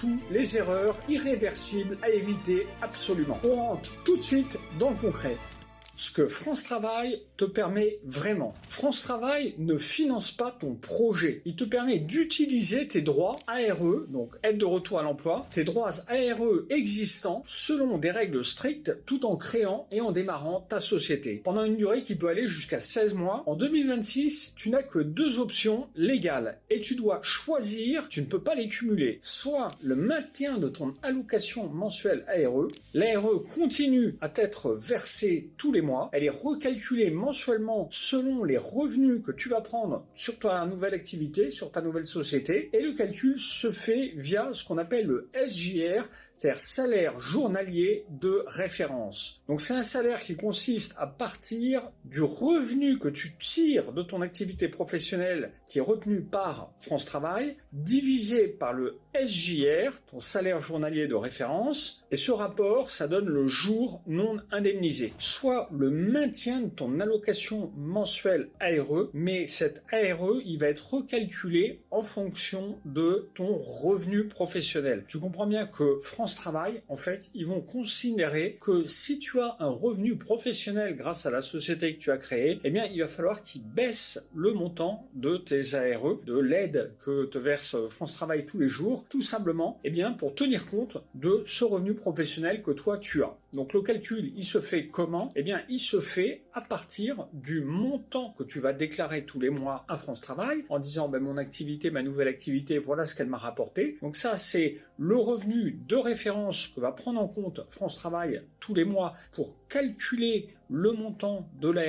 surtout les erreurs irréversibles à éviter absolument. On rentre tout de suite dans le concret. Ce que France Travail te permet vraiment. France Travail ne finance pas ton projet. Il te permet d'utiliser tes droits ARE, donc aide de retour à l'emploi, tes droits ARE existants selon des règles strictes tout en créant et en démarrant ta société. Pendant une durée qui peut aller jusqu'à 16 mois, en 2026, tu n'as que 2 options légales et tu dois choisir, tu ne peux pas les cumuler, soit le maintien de ton allocation mensuelle ARE, l'ARE continue à être versée tous les mois, elle est recalculée mensuellement selon les revenus que tu vas prendre sur ta nouvelle activité, sur ta nouvelle société, et le calcul se fait via ce qu'on appelle le SJR, c'est-à-dire salaire journalier de référence. Donc c'est un salaire qui consiste à partir du revenu que tu tires de ton activité professionnelle qui est retenu par France Travail, divisé par le SJR, ton salaire journalier de référence, et ce rapport, ça donne le jour non indemnisé, soit le maintien de ton allocation mensuelle ARE, mais cette ARE, il va être recalculé en fonction de ton revenu professionnel. Tu comprends bien que France Travail, en fait, ils vont considérer que si tu as un revenu professionnel grâce à la société que tu as créée, eh bien, il va falloir qu'ils baissent le montant de tes ARE, de l'aide que te verse France Travail tous les jours, tout simplement, eh bien, pour tenir compte de ce revenu professionnel que toi tu as. Donc le calcul, il se fait comment? Eh bien, il se fait à partir du montant que tu vas déclarer tous les mois à France Travail en disant ben, mon activité, ma nouvelle activité, voilà ce qu'elle m'a rapporté. Donc ça, c'est le revenu de référence que va prendre en compte France Travail tous les mois pour calculer le montant de la